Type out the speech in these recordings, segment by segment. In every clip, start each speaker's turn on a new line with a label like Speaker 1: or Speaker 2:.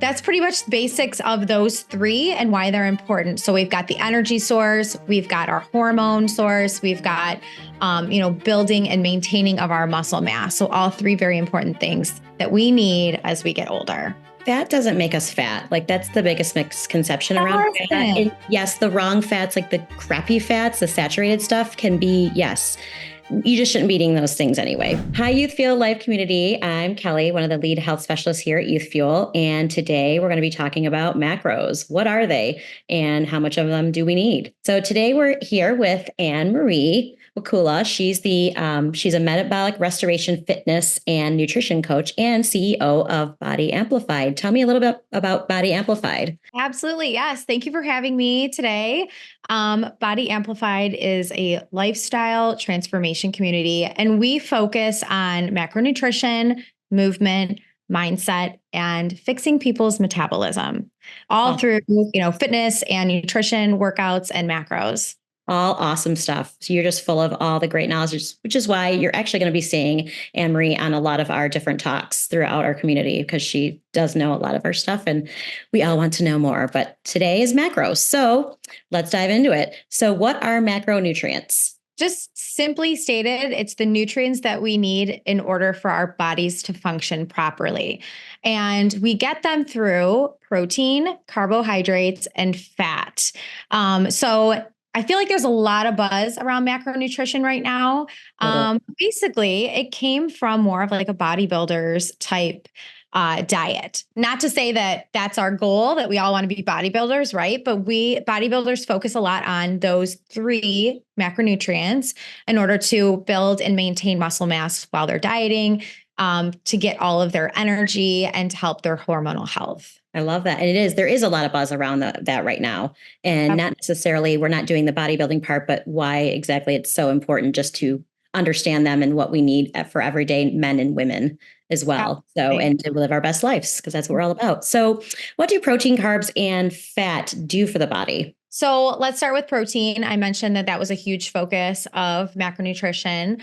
Speaker 1: That's pretty much the basics of those three and why they're important. So we've got the energy source, we've got our hormone source, we've got, building and maintaining of our muscle mass. So all three very important things that we need as we get older.
Speaker 2: Fat doesn't make us fat. Like that's the biggest misconception around fat. And yes, the wrong fats, like the crappy fats, the saturated stuff can be, yes. You just shouldn't be eating those things anyway. Hi, Youth Fuel Life community. I'm Kelly, one of the lead health specialists here at Youth Fuel. And today we're going to be talking about macros. What are they and how much of them do we need? So today we're here with Anne-Marie Wakula. She's a metabolic restoration fitness and nutrition coach and CEO of Body Amplified. Tell me a little bit about Body Amplified.
Speaker 1: Absolutely. Yes. Thank you for having me today. Body Amplified is a lifestyle transformation community, and we focus on macronutrition, movement, mindset, and fixing people's metabolism, all through, fitness and nutrition, workouts, and macros.
Speaker 2: All awesome stuff. So you're just full of all the great knowledge, which is why you're actually going to be seeing Anne-Marie on a lot of our different talks throughout our community, because she does know a lot of our stuff and we all want to know more. But today is macros. So let's dive into it. So what are macronutrients?
Speaker 1: Just simply stated, it's the nutrients that we need in order for our bodies to function properly. And we get them through protein, carbohydrates, and fat. So I feel like there's a lot of buzz around macronutrition right now. Basically, it came from more of like a bodybuilder's type diet. Not to say that that's our goal, that we all want to be bodybuilders, right? But bodybuilders focus a lot on those three macronutrients in order to build and maintain muscle mass while they're dieting, to get all of their energy and to help their hormonal health.
Speaker 2: I love that. And there is a lot of buzz around that right now. And not necessarily, we're not doing the bodybuilding part, but why exactly it's so important just to understand them and what we need for everyday men and women as well. So, and to live our best lives, because that's what we're all about. So what do protein, carbs, and fat do for the body?
Speaker 1: So let's start with protein. I mentioned that was a huge focus of macronutrition.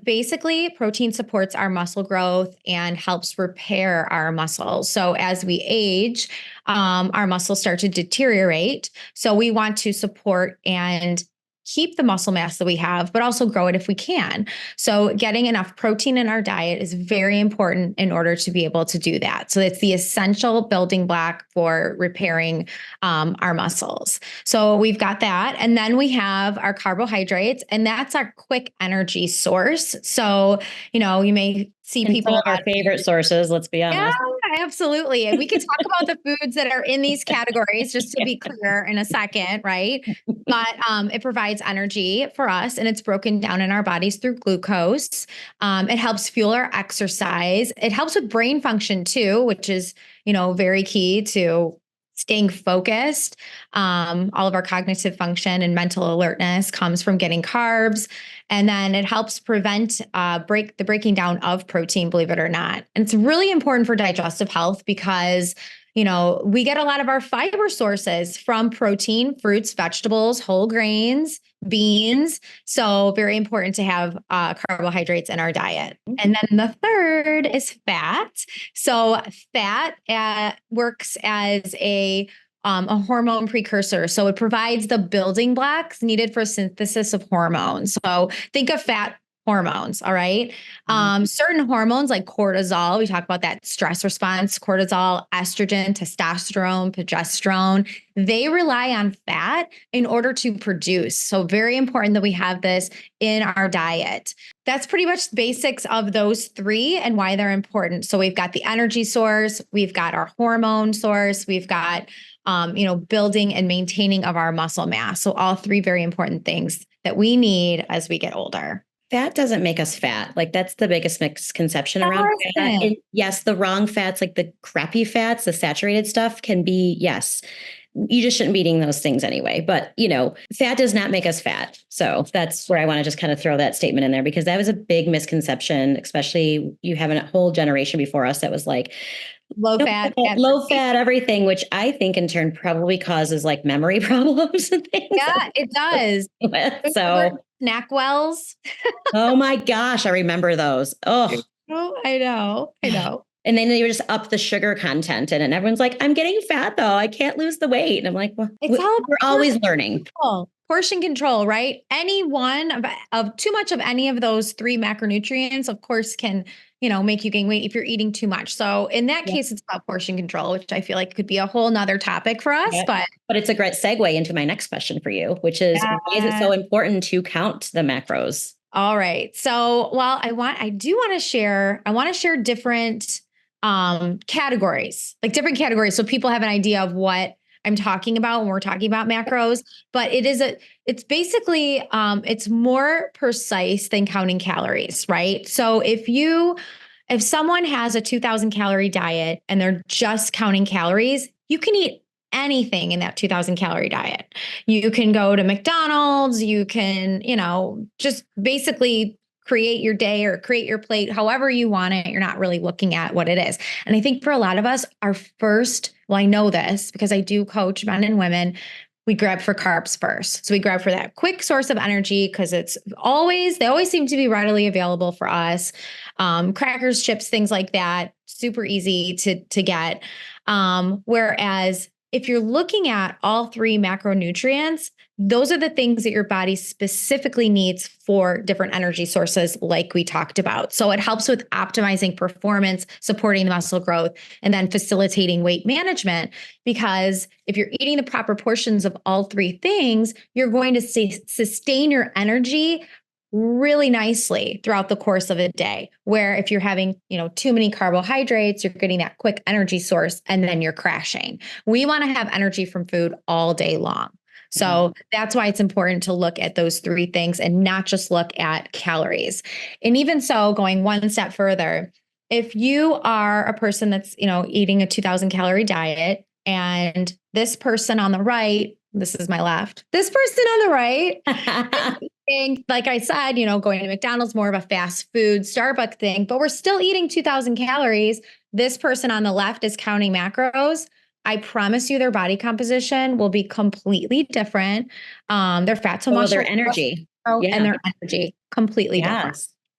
Speaker 1: Basically, protein supports our muscle growth and helps repair our muscles. So as we age, our muscles start to deteriorate. So we want to support and keep the muscle mass that we have, but also grow it if we can. So getting enough protein in our diet is very important in order to be able to do that. So it's the essential building block for repairing our muscles. So we've got that. And then we have our carbohydrates, and that's our quick energy source. So, you may see people
Speaker 2: of our favorite sources, let's be honest.
Speaker 1: Yeah, absolutely. And we can talk about the foods that are in these categories just to be clear in a second, right? But it provides energy for us, and it's broken down in our bodies through glucose. It helps fuel our exercise. It helps with brain function too, which is, very key to staying focused. All of our cognitive function and mental alertness comes from getting carbs. And then it helps prevent the breaking down of protein, believe it or not. And it's really important for digestive health because, we get a lot of our fiber sources from protein, fruits, vegetables, whole grains, beans. So very important to have carbohydrates in our diet. And then the third is fat. So fat works as a hormone precursor. So it provides the building blocks needed for synthesis of hormones. So think of fat hormones. All right. Certain hormones like cortisol, we talk about that stress response, cortisol, estrogen, testosterone, progesterone, they rely on fat in order to produce. So very important that we have this in our diet. That's pretty much the basics of those three and why they're important. So we've got the energy source, we've got our hormone source, we've got building and maintaining of our muscle mass. So all three very important things that we need as we get older.
Speaker 2: Fat doesn't make us fat. Like that's the biggest misconception around fat. And yes, the wrong fats, like the crappy fats, the saturated stuff can be, yes. You just shouldn't be eating those things anyway. But, fat does not make us fat. So that's where I want to just kind of throw that statement in there, because that was a big misconception, especially you have a whole generation before us that was like,
Speaker 1: low fat,
Speaker 2: everything, which I think in turn probably causes like memory problems and things.
Speaker 1: Yeah, it does.
Speaker 2: So
Speaker 1: snack wells.
Speaker 2: Oh my gosh, I remember those. Oh,
Speaker 1: I know.
Speaker 2: And then they just up the sugar content in it. And everyone's like, I'm getting fat though. I can't lose the weight. And I'm like, well,
Speaker 1: It's all
Speaker 2: we're always learning.
Speaker 1: Portion control, right? Any one of too much of any of those three macronutrients, of course, can, make you gain weight if you're eating too much. So in that case, it's about portion control, which I feel like could be a whole nother topic for us. But
Speaker 2: it's a great segue into my next question for you, which is why is it so important to count the macros?
Speaker 1: All right. So, well, I want to share different categories, like different categories, so people have an idea of what I'm talking about when we're talking about macros. But it's basically it's more precise than counting calories, right? So if someone has a 2,000 calorie diet and they're just counting calories, you can eat anything in that 2,000 calorie diet. You can go to McDonald's, you can, just basically create your day or create your plate however you want it. You're not really looking at what it is. And I think for a lot of us, I know this because I do coach men and women. We grab for carbs first. So we grab for that quick source of energy because they always seem to be readily available for us. Crackers, chips, things like that, super easy to get. Whereas if you're looking at all three macronutrients, those are the things that your body specifically needs for different energy sources, like we talked about. So it helps with optimizing performance, supporting the muscle growth, and then facilitating weight management. Because if you're eating the proper portions of all three things, you're going to sustain your energy really nicely throughout the course of a day. Where if you're having, too many carbohydrates, you're getting that quick energy source and then you're crashing. We want to have energy from food all day long. So that's why it's important to look at those three things and not just look at calories. And even so, going one step further, if you are a person that's, eating a 2,000 calorie diet, and this person on the right, this is my left, this person on the right, like I said, going to McDonald's, more of a fast food, Starbucks thing, but we're still eating 2,000 calories. This person on the left is counting macros. I promise you their body composition will be completely different. Their fat to muscle,
Speaker 2: their energy,
Speaker 1: and their energy completely different.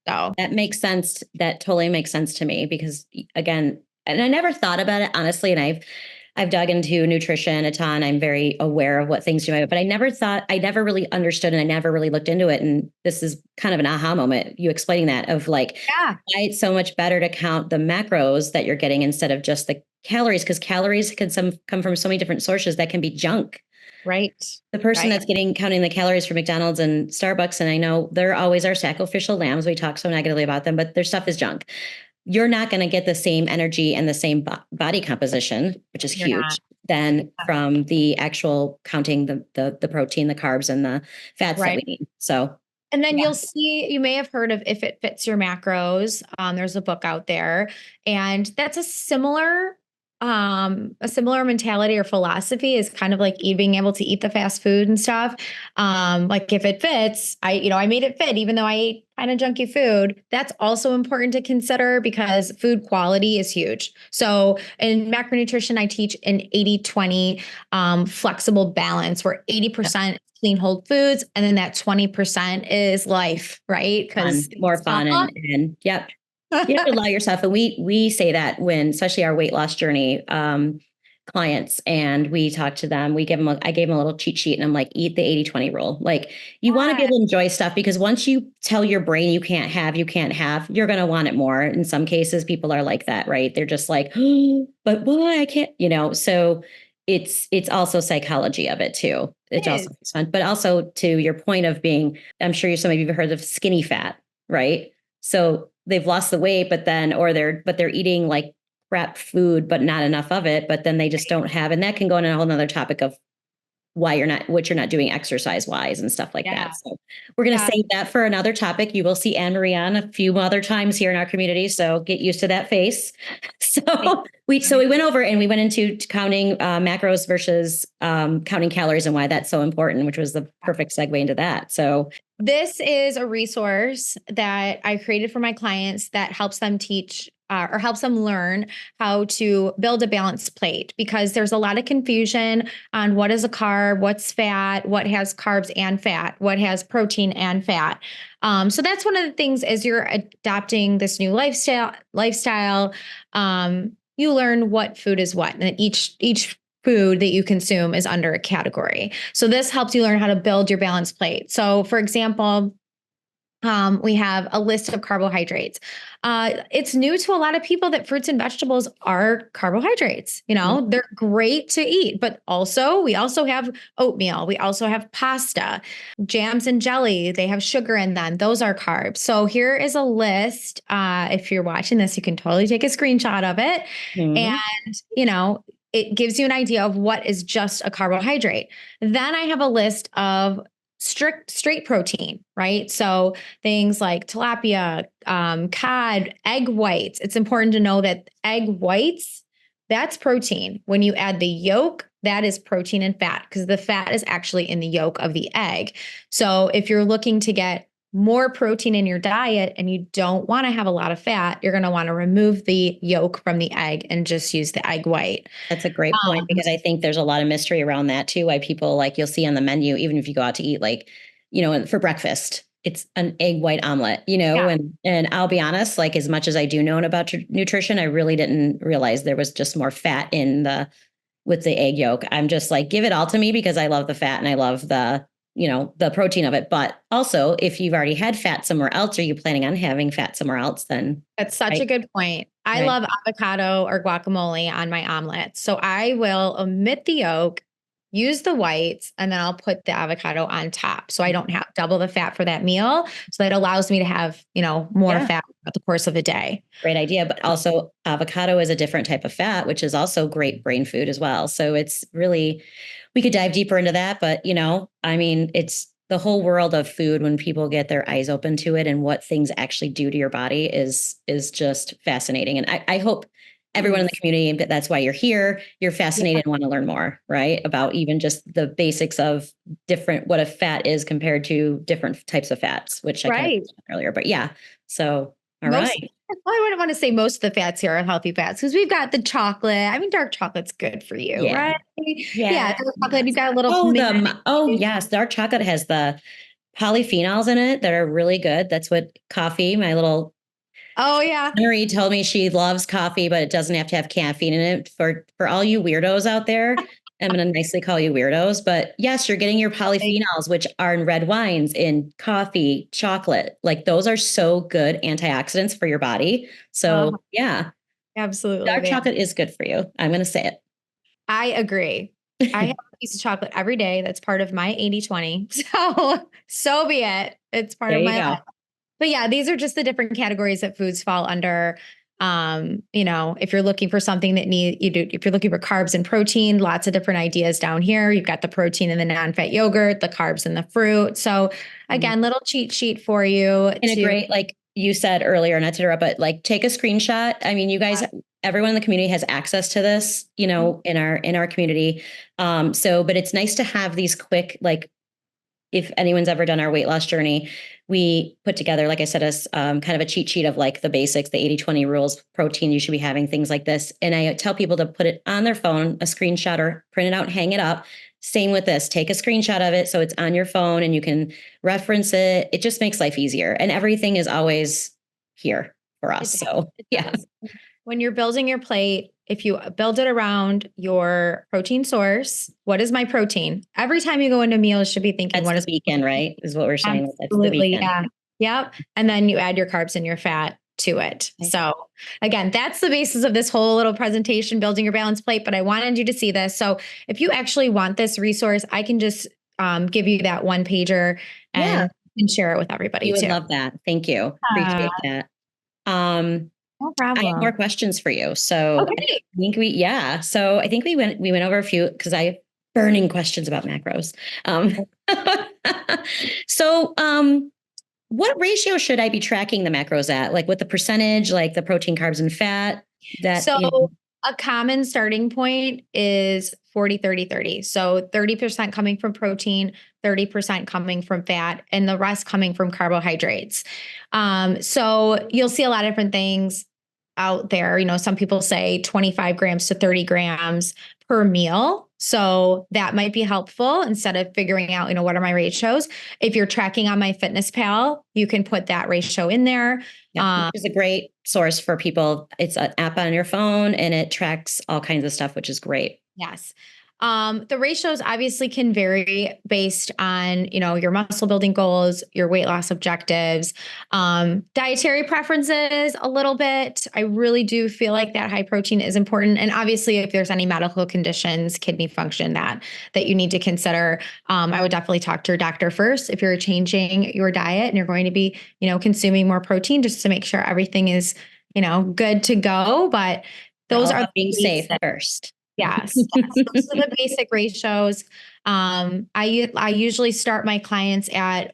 Speaker 1: So
Speaker 2: that makes sense. That totally makes sense to me because again, and I never thought about it honestly. And I've dug into nutrition a ton. I'm very aware of what things do, but I never really understood and I never really looked into it. And this is kind of an aha moment, you explaining that of like, why it's so much better to count the macros that you're getting instead of just the calories, because calories can come from so many different sources that can be junk.
Speaker 1: Right.
Speaker 2: The person that's counting the calories for McDonald's and Starbucks, and I know they're always our sacrificial lambs. We talk so negatively about them, but their stuff is junk. You're not going to get the same energy and the same body composition, which is huge, than from the actual counting the protein, the carbs, and the fats that we need. So,
Speaker 1: and then you'll see, you may have heard of If It Fits Your Macros. There's a book out there, and that's a similar mentality or philosophy, is kind of like being able to eat the fast food and stuff. Like if it fits, I made it fit, even though I ate kind of junky food. That's also important to consider because food quality is huge. So in macronutrition, I teach an 80-20 flexible balance where 80% clean whole foods. And then that 20% is life, right? Because
Speaker 2: more fun and yep. You have to allow yourself. And we say that when, especially our weight loss journey clients, and we talk to them, I gave them a little cheat sheet and I'm like, eat the 80-20 rule. Like you want to be able to enjoy stuff because once you tell your brain you can't have, you're going to want it more. In some cases, people are like that, right? They're just like, oh, but why I can't, so it's also psychology of it too. It's also fun, but also to your point of being, I'm sure some of you have heard of skinny fat, right? So they've lost the weight, but they're eating like crap food, but not enough of it. But then they just don't have, and that can go on a whole nother topic of what you're not doing exercise wise and stuff like that. So we're going to save that for another topic. You will see Anne-Marie on a few other times here in our community. So get used to that face. So we went over and we went into counting macros versus counting calories and why that's so important, which was the perfect segue into that. So this is a resource that I created for my clients that helps them teach
Speaker 1: or helps them learn how to build a balanced plate, because there's a lot of confusion on what is a carb, what's fat, what has carbs and fat, what has protein and fat. So that's one of the things as you're adopting this new lifestyle, you learn what food is what, and each food that you consume is under a category. So this helps you learn how to build your balanced plate. So for example, we have a list of carbohydrates. It's new to a lot of people that fruits and vegetables are carbohydrates. They're great to eat, but we also have oatmeal. We also have pasta, jams and jelly. They have sugar in them. Those are carbs. So here is a list. If you're watching this, you can totally take a screenshot of it. And, it gives you an idea of what is just a carbohydrate. Then I have a list of straight protein, right? So things like tilapia, cod, egg whites. It's important to know that egg whites, that's protein. When you add the yolk, that is protein and fat, because the fat is actually in the yolk of the egg. So if you're looking to get more protein in your diet and you don't want to have a lot of fat, you're going to want to remove the yolk from the egg and just use the egg white.
Speaker 2: That's a great point, because I think there's a lot of mystery around that too. Why people, like, you'll see on the menu, even if you go out to eat, like, for breakfast, it's an egg white omelet, and I'll be honest, like, as much as I do know about nutrition, I really didn't realize there was just more fat with the egg yolk. I'm just like, give it all to me, because I love the fat and I love the protein of it. But also, if you've already had fat somewhere else, are you planning on having fat somewhere else? Then
Speaker 1: that's such a good point. I love avocado or guacamole on my omelets. So I will omit the yolk, use the whites, and then I'll put the avocado on top. So I don't have double the fat for that meal. So that allows me to have, more fat throughout the course of a day.
Speaker 2: Great idea. But also avocado is a different type of fat, which is also great brain food as well. So it's really, we could dive deeper into that, but it's the whole world of food when people get their eyes open to it and what things actually do to your body is just fascinating. And I hope everyone in the community, that's why you're here, you're fascinated and want to learn more, right? About even just the basics of what a fat is compared to different types of fats, which I kind of mentioned earlier. But so, all right.
Speaker 1: I wouldn't want to say most of the fats here are healthy fats, because we've got the chocolate. I mean, dark chocolate's good for you, right? Yeah. Dark chocolate, you've got a little.
Speaker 2: Yes. Dark chocolate has the polyphenols in it that are really good. That's what coffee, my little.
Speaker 1: Oh yeah.
Speaker 2: Marie told me she loves coffee, but it doesn't have to have caffeine in it. For all you weirdos out there, I'm going to nicely call you weirdos, but yes, you're getting your polyphenols, which are in red wines, in coffee, chocolate. Like, those are so good antioxidants for your body. So yeah,
Speaker 1: absolutely.
Speaker 2: Dark chocolate is good for you. I'm going to say it.
Speaker 1: I agree. I have a piece of chocolate every day. That's part of my 80-20. So be it. It's part of my life. But yeah, these are just the different categories that foods fall under. If you're looking for something if you're looking for carbs and protein, lots of different ideas down here. You've got the protein in the non-fat yogurt, the carbs in the fruit. So again, little cheat sheet for you.
Speaker 2: And a great, like you said earlier, not to interrupt, but like, take a screenshot. I mean, you guys, everyone in the community has access to this, in our community. But it's nice to have these quick, like, if anyone's ever done our weight loss journey, we put together, like I said, as kind of a cheat sheet of like the basics, the 80-20 rules, protein you should be having, things like this. And I tell people to put it on their phone, a screenshot, or print it out and hang it up. Same with this, take a screenshot of it so it's on your phone and you can reference it. It just makes life easier. And everything is always here for us. So yeah.
Speaker 1: When you're building your plate, if you build it around your protein source, what is my protein? Every time you go into a meal, you should be thinking,
Speaker 2: what is the weekend, right? Is what we're saying.
Speaker 1: Absolutely. Yeah. Yep. And then you add your carbs and your fat to it. Okay. So again, that's the basis of this whole little presentation, building your balanced plate. But I wanted you to see this. So if you actually want this resource, I can just give you that one pager and share it with everybody.
Speaker 2: You would love that. Thank you. Appreciate that.
Speaker 1: No problem.
Speaker 2: I have more questions for you. So I think we went over a few, because I have burning questions about macros. What ratio should I be tracking the macros at? Like, what the percentage, like the protein, carbs, and fat?
Speaker 1: A common starting point is 40-30-30. So 30% coming from protein, 30% coming from fat, and the rest coming from carbohydrates. So you'll see a lot of different things. out there. Some people say 25 grams to 30 grams per meal. So that might be helpful instead of figuring out, what are my ratios. If you're tracking on MyFitnessPal, you can put that ratio in there.
Speaker 2: Yeah, which is a great source for people. It's an app on your phone and it tracks all kinds of stuff, which is great.
Speaker 1: Yes. The ratios obviously can vary based on, your muscle building goals, your weight loss objectives, dietary preferences a little bit. I really do feel like that high protein is important. And obviously if there's any medical conditions, kidney function that you need to consider, I would definitely talk to your doctor first if you're changing your diet and you're going to be, consuming more protein just to make sure everything is, good to go. But those are
Speaker 2: being safe first.
Speaker 1: Yes, those are the basic ratios. I usually start my clients at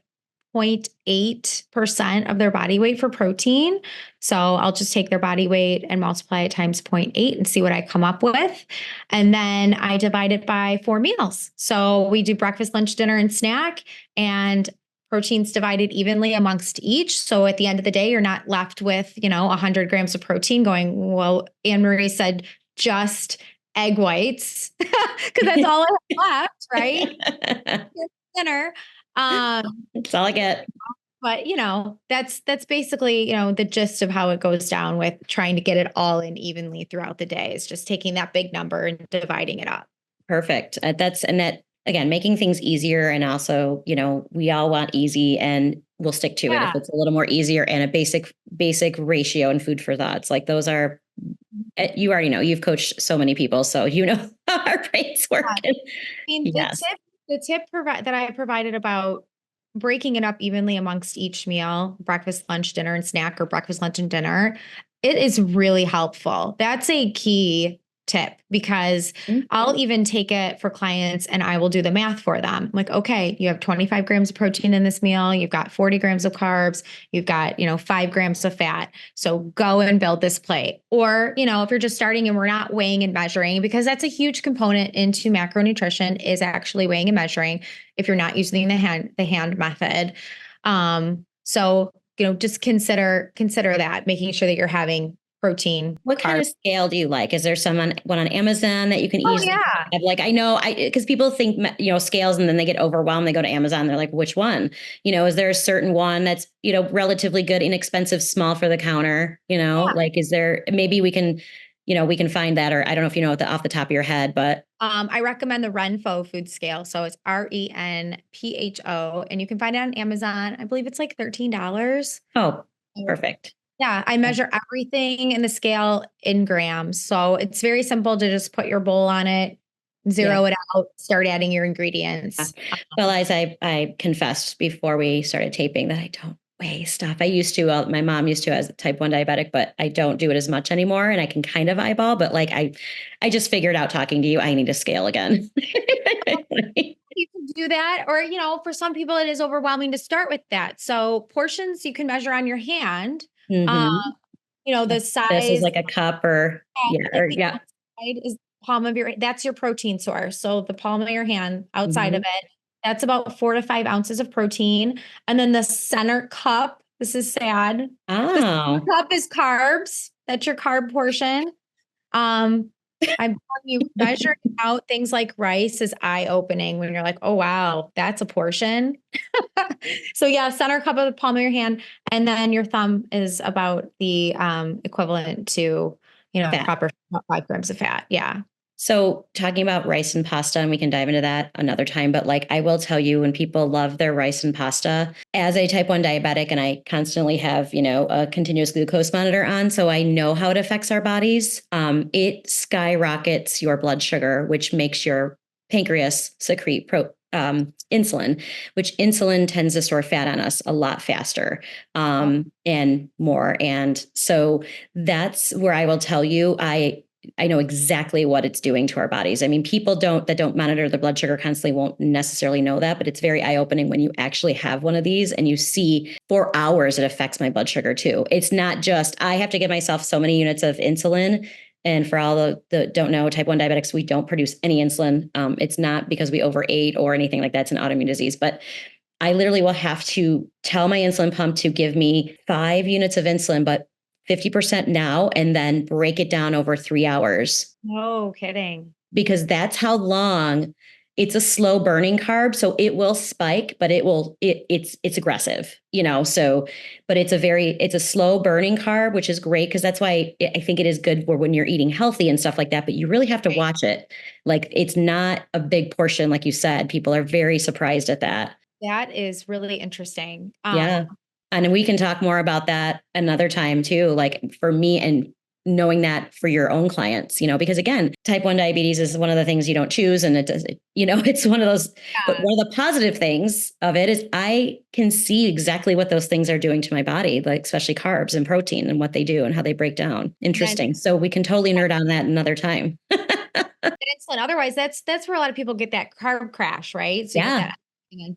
Speaker 1: 0.8% of their body weight for protein. So I'll just take their body weight and multiply it times 0.8 and see what I come up with. And then I divide it by 4 meals. So we do breakfast, lunch, dinner, and snack, and protein's divided evenly amongst each. So at the end of the day, you're not left with, 100 grams of protein going, well, Anne Marie said just egg whites because that's all I have left, right? Dinner.
Speaker 2: That's all I get.
Speaker 1: But that's basically, the gist of how it goes down with trying to get it all in evenly throughout the day. Is just taking that big number and dividing it up.
Speaker 2: Perfect. That again, making things easier. And also, we all want easy and we'll stick to it if it's a little more easier and a basic ratio and food for thoughts. Like those are, you already know, you've coached so many people, so how our brains work.
Speaker 1: I mean, the tip that I provided about breaking it up evenly amongst each meal, breakfast, lunch, dinner, and snack, or breakfast, lunch, and dinner, it is really helpful. That's a key tip because I'll even take it for clients and I will do the math for them. Like, okay, you have 25 grams of protein in this meal. You've got 40 grams of carbs. You've got, 5 grams of fat. So go and build this plate. Or, if you're just starting and we're not weighing and measuring, because that's a huge component into macronutrition is actually weighing and measuring if you're not using the hand method. So, just consider that, making sure that you're having protein.
Speaker 2: What kind of scale do you like? Is there one on Amazon that you can easily have? Like, I know, because people think, scales and then they get overwhelmed. They go to Amazon. They're like, which one? Is there a certain one that's, relatively good, inexpensive, small for the counter, like, is there, maybe we can find that, or I don't know if you know off the top of your head, but.
Speaker 1: I recommend the Renpho food scale. So it's RENPHO and you can find it on Amazon. I believe it's like $13.
Speaker 2: Oh, perfect.
Speaker 1: Yeah, I measure everything in the scale in grams. So it's very simple to just put your bowl on it, zero it out, start adding your ingredients.
Speaker 2: Well, as I confessed before we started taping that I don't weigh stuff. I used to, my mom used to as a type 1 diabetic, but I don't do it as much anymore. And I can kind of eyeball, but like, I just figured out talking to you, I need to scale again.
Speaker 1: You can do that. Or, for some people, it is overwhelming to start with that. So portions you can measure on your hand. The size.
Speaker 2: This is like a cup or
Speaker 1: is palm of that's your protein source. So the palm of your hand outside of it, that's about 4 to 5 ounces of protein. And then the center cup, this is sad.
Speaker 2: Oh.
Speaker 1: The center cup is carbs. That's your carb portion. I'm telling you, measuring out things like rice is eye-opening when you're like, oh, wow, that's a portion. So yeah, center cup of the palm of your hand. And then your thumb is about the equivalent to,
Speaker 2: fat.
Speaker 1: Proper 5 grams of fat. Yeah.
Speaker 2: So talking about rice and pasta, and we can dive into that another time, but like I will tell you, when people love their rice and pasta, as a type 1 diabetic, and I constantly have, a continuous glucose monitor on, so I know how it affects our bodies. It skyrockets your blood sugar, which makes your pancreas secrete insulin, which insulin tends to store fat on us a lot faster and more. And so that's where I will tell you, I know exactly what it's doing to our bodies. I mean, people that don't monitor their blood sugar constantly won't necessarily know that, but it's very eye-opening when you actually have one of these and you see for hours it affects my blood sugar too. It's not just, I have to give myself so many units of insulin. And for all the don't know, type 1 diabetics, we don't produce any insulin. It's not because we overate or anything like that. It's an autoimmune disease, but I literally will have to tell my insulin pump to give me 5 units of insulin, but 50% now, and then break it down over 3 hours.
Speaker 1: No kidding.
Speaker 2: Because that's how long. It's a slow burning carb, so it will spike, but it's aggressive, so, but it's a slow burning carb, which is great, because that's why I think it is good for when you're eating healthy and stuff like that, but you really have to watch it. Like, it's not a big portion, like you said. People are very surprised at that.
Speaker 1: That is really interesting.
Speaker 2: Yeah. And we can talk more about that another time too, like for me, and knowing that for your own clients, because again, type 1 diabetes is one of the things you don't choose. And it does, it's one of those, but one of the positive things of it is I can see exactly what those things are doing to my body, like especially carbs and protein and what they do and how they break down. Interesting. So we can totally nerd on that another time.
Speaker 1: Insulin. Otherwise, that's where a lot of people get that carb crash, right? So
Speaker 2: yeah.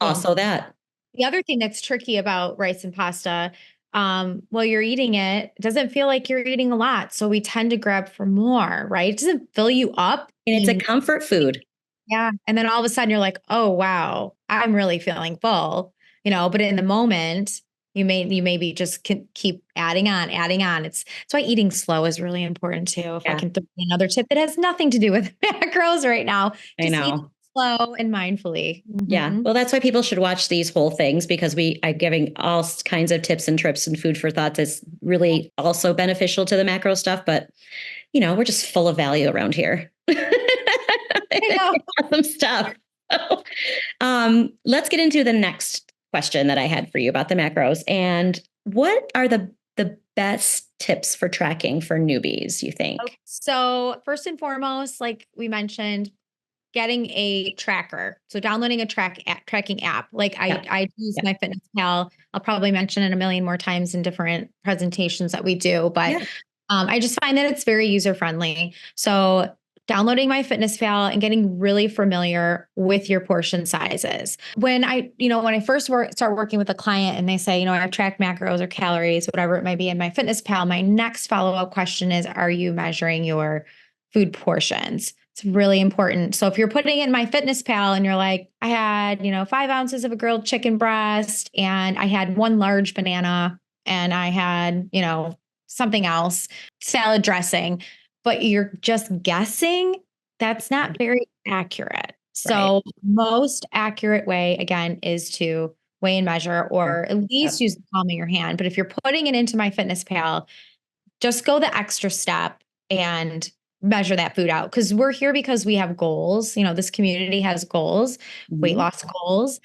Speaker 2: Also that.
Speaker 1: The other thing that's tricky about rice and pasta, while you're eating it doesn't feel like you're eating a lot. So we tend to grab for more, right? It doesn't fill you up.
Speaker 2: And it's a comfort food.
Speaker 1: Yeah. And then all of a sudden you're like, oh, wow, I'm really feeling full, but in the moment you maybe just can keep adding on. That's why eating slow is really important too. If I can throw in another tip that has nothing to do with macros right now,
Speaker 2: I know.
Speaker 1: Slow and mindfully.
Speaker 2: Yeah. Well, that's why people should watch these whole things, because we are giving all kinds of tips and trips and food for thought that's really also beneficial to the macro stuff. But, we're just full of value around here. Awesome stuff. Let's get into the next question that I had for you about the macros. And what are the best tips for tracking for newbies, you think?
Speaker 1: Okay. So first and foremost, like we mentioned, getting a tracker. So downloading a tracking app. Like I use my Fitness Pal. I'll probably mention it a million more times in different presentations that we do, but I just find that it's very user-friendly. So downloading my Fitness Pal and getting really familiar with your portion sizes. When I first start working with a client and they say, I've tracked macros or calories, whatever it might be in my Fitness Pal, my next follow-up question is, are you measuring your food portions? It's really important. So if you're putting it in my Fitness Pal and you're like, I had, 5 ounces of a grilled chicken breast, and I had 1 large banana, and I had, something else, salad dressing, but you're just guessing, that's not very accurate. So most accurate way, again, is to weigh and measure, or at least use the palm of your hand. But if you're putting it into my Fitness Pal, just go the extra step and measure that food out, because we're here because we have goals. This community has goals, weight loss goals,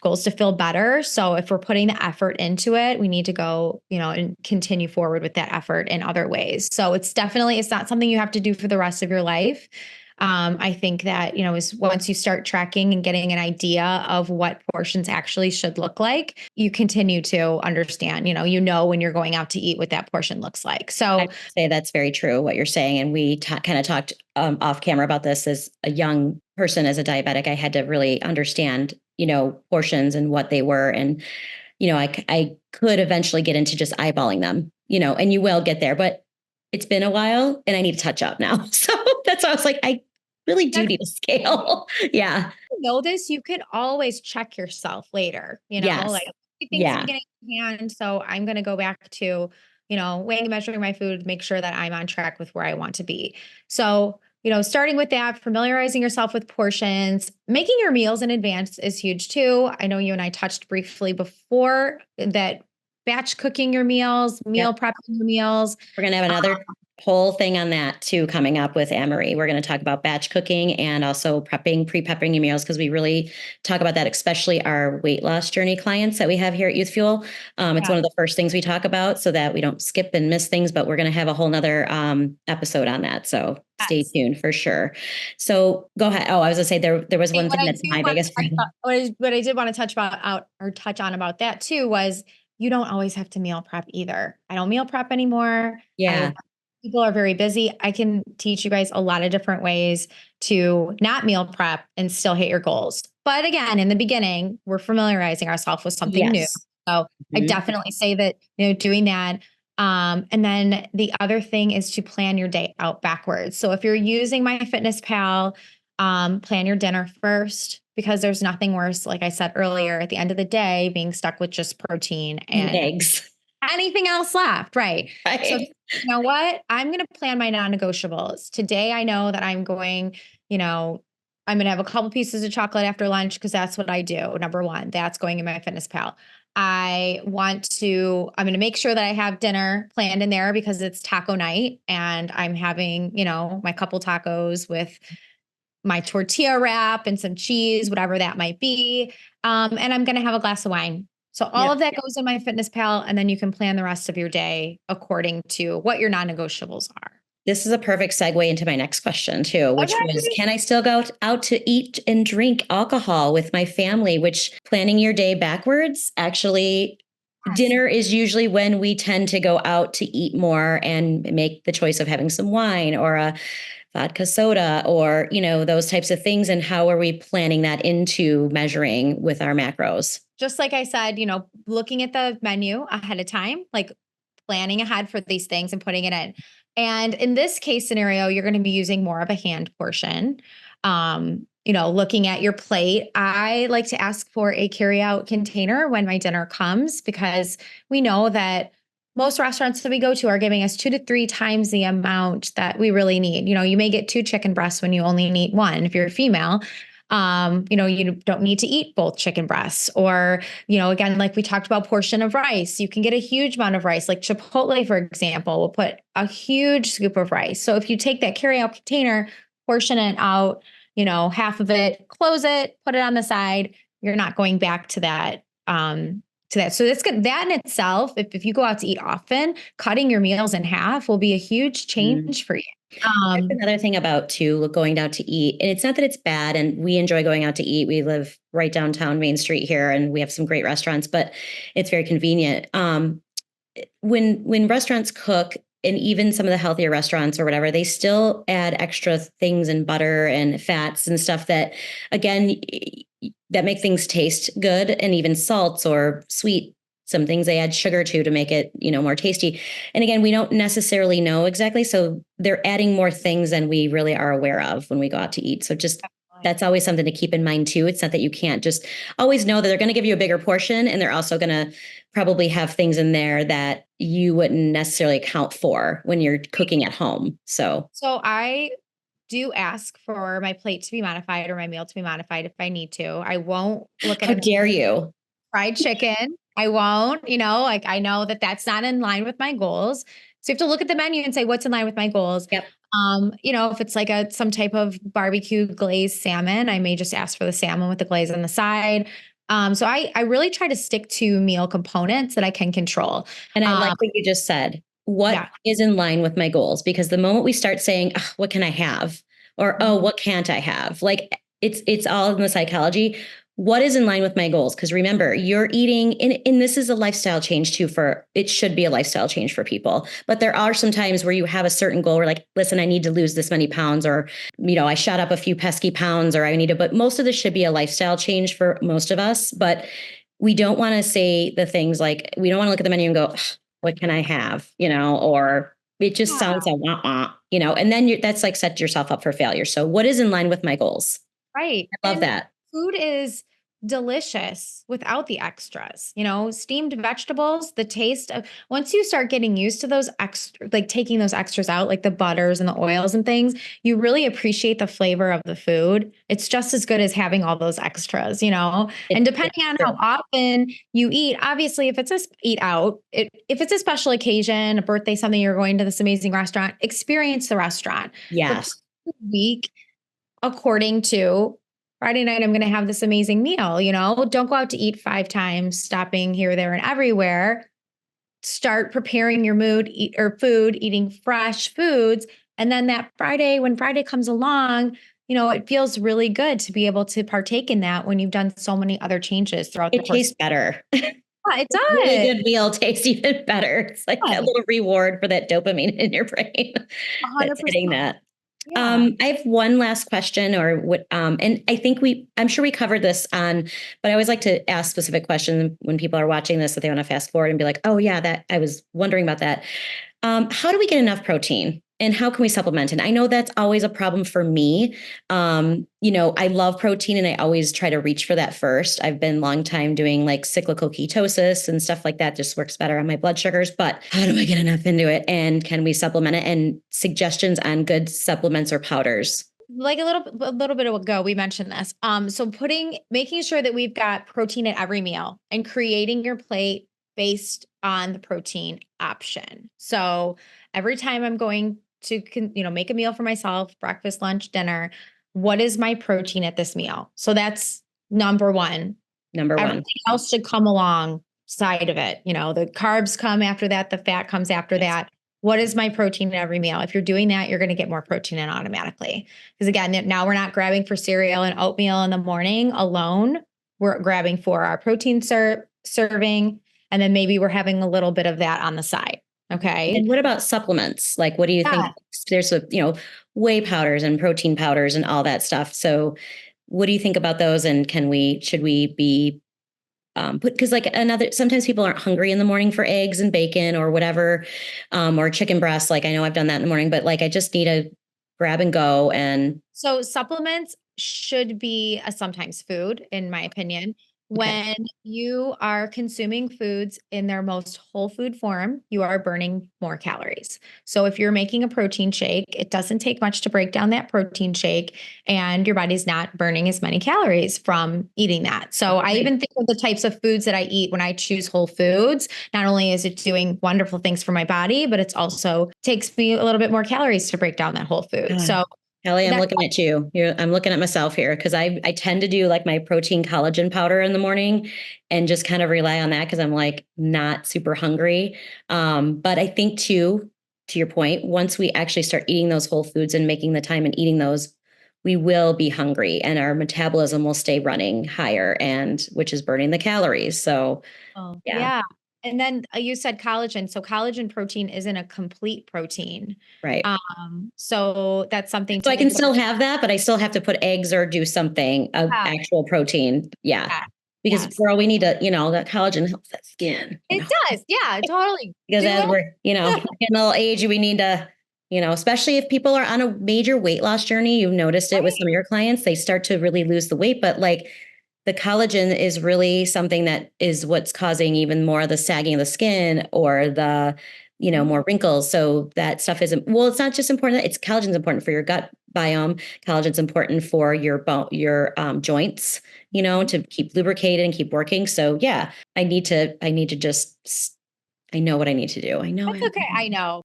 Speaker 1: goals to feel better. So if we're putting the effort into it, we need to go, and continue forward with that effort in other ways. So it's not something you have to do for the rest of your life. I think that, is once you start tracking and getting an idea of what portions actually should look like, you continue to understand, when you're going out to eat, what that portion looks like. So
Speaker 2: I'd say that's very true, what you're saying. And we kind of talked off camera about this. As a young person, as a diabetic, I had to really understand, portions and what they were. And, I could eventually get into just eyeballing them, and you will get there, but it's been a while and I need to touch up now. So that's why I was like, I really do need a scale. Yeah.
Speaker 1: This, you could always check yourself later, like things are getting hand. So I'm going to go back to, weighing and measuring my food, make sure that I'm on track with where I want to be. So, starting with that, familiarizing yourself with portions, making your meals in advance is huge too. I know you and I touched briefly before that, batch cooking your meals, meal prepping your meals.
Speaker 2: We're going to have another whole thing on that too coming up with Anne-Marie. We're going to talk about batch cooking and also pre-prepping your meals, because we really talk about that, especially our weight loss journey clients that we have here at Youth Fuel. It's one of the first things we talk about, so that we don't skip and miss things, but we're going to have a whole nother episode on that. So stay tuned for sure. So go ahead. Oh, I was going to say there was one thing that's my biggest problem.
Speaker 1: What I did want to touch on about that too was, you don't always have to meal prep either. I don't meal prep anymore. People are very busy. I can teach you guys a lot of different ways to not meal prep and still hit your goals. But again, in the beginning, we're familiarizing ourselves with something new. So I definitely say that, doing that. And then the other thing is to plan your day out backwards. So if you're using my Fitness Pal, plan your dinner first, because there's nothing worse, like I said earlier, at the end of the day, being stuck with just protein and
Speaker 2: eggs.
Speaker 1: anything else left. Right.
Speaker 2: Right.
Speaker 1: So you know what? I'm going to plan my non-negotiables. Today, I know that I'm going, I'm going to have a couple pieces of chocolate after lunch because that's what I do. Number one, that's going in my Fitness Pal. I'm going to make sure that I have dinner planned in there because it's taco night and I'm having, my couple tacos with my tortilla wrap and some cheese, whatever that might be. And I'm going to have a glass of wine. So all of that goes in my Fitness Pal, and then you can plan the rest of your day according to what your non-negotiables are.
Speaker 2: This is a perfect segue into my next question too, which was, can I still go out to eat and drink alcohol with my family? Which, planning your day backwards, actually, dinner is usually when we tend to go out to eat more and make the choice of having some wine or a vodka soda or, those types of things. And how are we planning that into measuring with our macros?
Speaker 1: Just like I said, looking at the menu ahead of time, like planning ahead for these things and putting it in. And in this case scenario, you're going to be using more of a hand portion. Looking at your plate, I like to ask for a carry-out container when my dinner comes because we know that most restaurants that we go to are giving us 2 to 3 times the amount that we really need. You may get 2 chicken breasts when you only need 1 if you're a female. You don't need to eat both chicken breasts or, again, like we talked about portion of rice, you can get a huge amount of rice. Like Chipotle, for example, will put a huge scoop of rice. So if you take that carry-out container, portion it out, half of it, close it, put it on the side, you're not going back to that, So that's good. That in itself, if you go out to eat often, cutting your meals in half will be a huge change for you.
Speaker 2: That's another thing about too, going out to eat. And it's not that it's bad, and we enjoy going out to eat. We live right downtown Main Street here, and we have some great restaurants, but it's very convenient. When restaurants cook, and even some of the healthier restaurants or whatever, they still add extra things and butter and fats and stuff that, again, that make things taste good, and even salts or sweet. Some things they add sugar to make it, more tasty. And again, we don't necessarily know exactly. So they're adding more things than we really are aware of when we go out to eat. So just that's always something to keep in mind too. It's not that you can't just always know that they're going to give you a bigger portion, and they're also going to probably have things in there that you wouldn't necessarily account for when you're cooking at home. So
Speaker 1: I do ask for my plate to be modified or my meal to be modified if I need to. I won't look at
Speaker 2: how dare you?
Speaker 1: Fried chicken. I won't, I know that that's not in line with my goals. So you have to look at the menu and say, what's in line with my goals?
Speaker 2: Yep.
Speaker 1: If it's like some type of barbecue glazed salmon, I may just ask for the salmon with the glaze on the side. So I really try to stick to meal components that I can control.
Speaker 2: And I like what you just said. What is in line with my goals? Because the moment we start saying, what can I have? Or, what can't I have? Like it's all in the psychology. What is in line with my goals? Because remember, you're eating, and this is a lifestyle change too. It should be a lifestyle change for people. But there are some times where you have a certain goal where, like, listen, I need to lose this many pounds, or, I shot up a few pesky pounds, or I need to, but most of this should be a lifestyle change for most of us. But we don't want to say the things like, we don't want to look at the menu and go, what can I have? Or it just sounds like, and then that's like set yourself up for failure. So what is in line with my goals?
Speaker 1: Right.
Speaker 2: I love that.
Speaker 1: Food is delicious without the extras, steamed vegetables, the taste of, once you start getting used to those extra, like taking those extras out, like the butters and the oils and things, you really appreciate the flavor of the food. It's just as good as having all those extras, and depending on how often you eat, obviously, if it's eat out, if it's a special occasion, a birthday, something, you're going to this amazing restaurant, experience the restaurant.
Speaker 2: Yes.
Speaker 1: Week according to Friday night, I'm going to have this amazing meal, don't go out to eat 5 times, stopping here, there, and everywhere. Start preparing your food, eating fresh foods. And then that Friday, when Friday comes along, it feels really good to be able to partake in that when you've done so many other changes throughout the course.
Speaker 2: It tastes better.
Speaker 1: Yeah, it does.
Speaker 2: A really good meal tastes even better. It's like that little reward for that dopamine in your brain.
Speaker 1: 100%.
Speaker 2: That's hitting that.
Speaker 1: Yeah.
Speaker 2: I have one last question, and I think I'm sure we covered this but I always like to ask specific questions when people are watching this, that they want to fast forward and be like, oh yeah, that I was wondering about that. How do we get enough protein? And how can we supplement? And I know that's always a problem for me. I love protein and I always try to reach for that first. I've been a long time doing like cyclical ketosis and stuff like that. Just works better on my blood sugars. But how do I get enough into it? And can we supplement it? And suggestions on good supplements or powders?
Speaker 1: Like a little bit ago, we mentioned this. So making sure that we've got protein at every meal and creating your plate based on the protein option. So every time I'm going to, make a meal for myself, breakfast, lunch, dinner, what is my protein at this meal? So that's number one.
Speaker 2: Number one.
Speaker 1: Everything else should come alongside of it. The carbs come after that, the fat comes after that. What is my protein in every meal? If you're doing that, you're going to get more protein in automatically. Because again, now we're not grabbing for cereal and oatmeal in the morning alone. We're grabbing for our protein serving, and then maybe we're having a little bit of that on the side. Okay.
Speaker 2: And what about supplements? Like, what do you think? There's whey powders and protein powders and all that stuff. So what do you think about those? And should we be because sometimes people aren't hungry in the morning for eggs and bacon or whatever, or chicken breasts. Like I know I've done that in the morning, but like I just need to grab and go. And
Speaker 1: so supplements should be a sometimes food, in my opinion. When you are consuming foods in their most whole food form, you are burning more calories. So if you're making a protein shake, it doesn't take much to break down that protein shake, and your body's not burning as many calories from eating that. So I even think of the types of foods that I eat when I choose whole foods. Not only is it doing wonderful things for my body, but it's also takes me a little bit more calories to break down that whole food. So
Speaker 2: Kelly, I'm looking at you. I'm looking at myself here because I tend to do like my protein collagen powder in the morning and just kind of rely on that because I'm like not super hungry. But I think too, to your point, once we actually start eating those whole foods and making the time and eating those, we will be hungry and our metabolism will stay running higher, and which is burning the calories. So,
Speaker 1: yeah. And then you said collagen. So collagen protein isn't a complete protein.
Speaker 2: Right.
Speaker 1: So that's something.
Speaker 2: So I can still have that, but I still have to put eggs or do something of actual protein. Yeah. Because girl, we need to, that collagen helps that skin.
Speaker 1: It does. Yeah, totally.
Speaker 2: Because as we're, getting a little age, we need to, especially if people are on a major weight loss journey, you've noticed it with some of your clients, they start to really lose the weight, but like the collagen is really something that is what's causing even more of the sagging of the skin or the, more wrinkles. So that stuff isn't, well, it's not just important. It's collagen's important for your gut biome. Collagen's important for your joints, to keep lubricated and keep working. So yeah, I need to just, I know what I need to do. I know.
Speaker 1: That's okay. I know.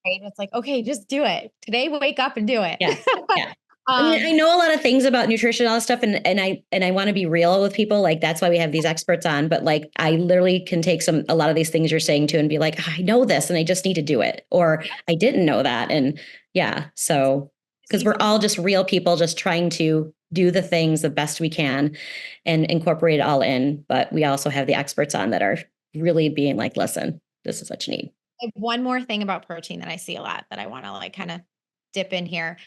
Speaker 1: It's like, okay, just do it today. Wake up and do it.
Speaker 2: Yeah. Yeah. I know a lot of things about nutrition, all this stuff, and I want to be real with people. Like that's why we have these experts on. But like, I literally can take a lot of these things you're saying too, and be like, I know this, and I just need to do it, or I didn't know that, and yeah. So because we're all just real people, just trying to do the things the best we can, and incorporate it all in. But we also have the experts on that are really being like, listen, this is what you need.
Speaker 1: I have one more thing about protein that I see a lot that I want to like kind of dip in here.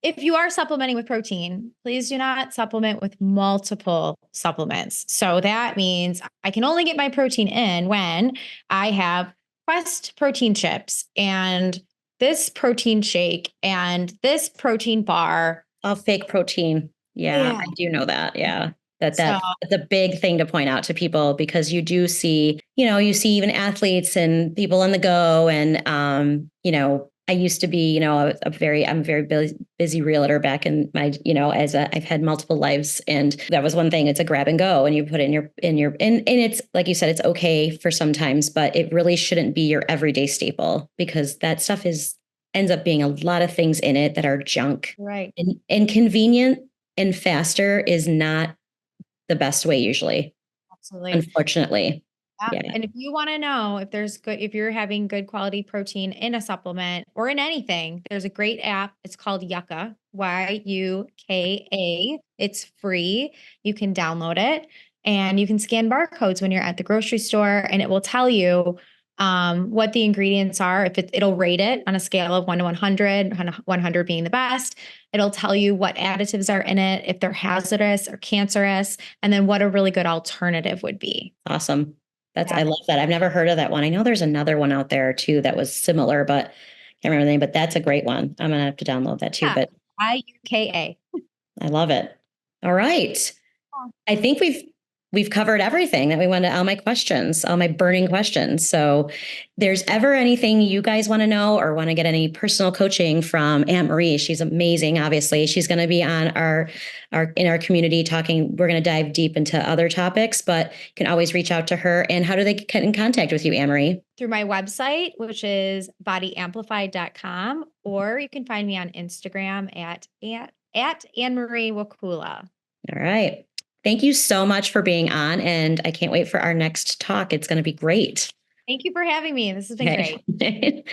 Speaker 1: If you are supplementing with protein, please do not supplement with multiple supplements. So that means I can only get my protein in when I have Quest protein chips and this protein shake and this protein bar.
Speaker 2: All fake protein. Yeah, I do know that. Yeah. That's a big thing to point out to people, because you do see, you see even athletes and people on the go, and, I used to be, I'm a very busy realtor back in my, I've had multiple lives, and that was one thing. It's a grab and go, and you put and it's like you said, it's okay for sometimes, but it really shouldn't be your everyday staple, because that stuff ends up being a lot of things in it that are junk.
Speaker 1: Right.
Speaker 2: And convenient and faster is not the best way usually.
Speaker 1: Absolutely.
Speaker 2: Unfortunately.
Speaker 1: Yeah. And if you want to know if you're having good quality protein in a supplement or in anything, there's a great app. It's called Yuka, Yuka. It's free. You can download it and you can scan barcodes when you're at the grocery store, and it will tell you what the ingredients are. If it'll rate it on a scale of 1 to 100, 100 being the best. It'll tell you what additives are in it, if they're hazardous or cancerous, and then what a really good alternative would be.
Speaker 2: Awesome. I love that. I've never heard of that one. I know there's another one out there too that was similar, but Can't remember the name, but that's a great one. I'm going to have to download that too, but
Speaker 1: IUKA.
Speaker 2: I love it. All right. I think we've covered everything that we wanted, all my questions, all my burning questions. So there's ever anything you guys want to know or want to get any personal coaching from Aunt Marie, she's amazing. Obviously, she's going to be on in our community talking. We're going to dive deep into other topics, but you can always reach out to her. And how do they get in contact with you, Aunt Marie?
Speaker 1: Through my website, which is bodyamplified.com, or you can find me on Instagram at Anne Marie Wakula.
Speaker 2: All right. Thank you so much for being on, and I can't wait for our next talk. It's going to be great.
Speaker 1: Thank you for having me. This has been great.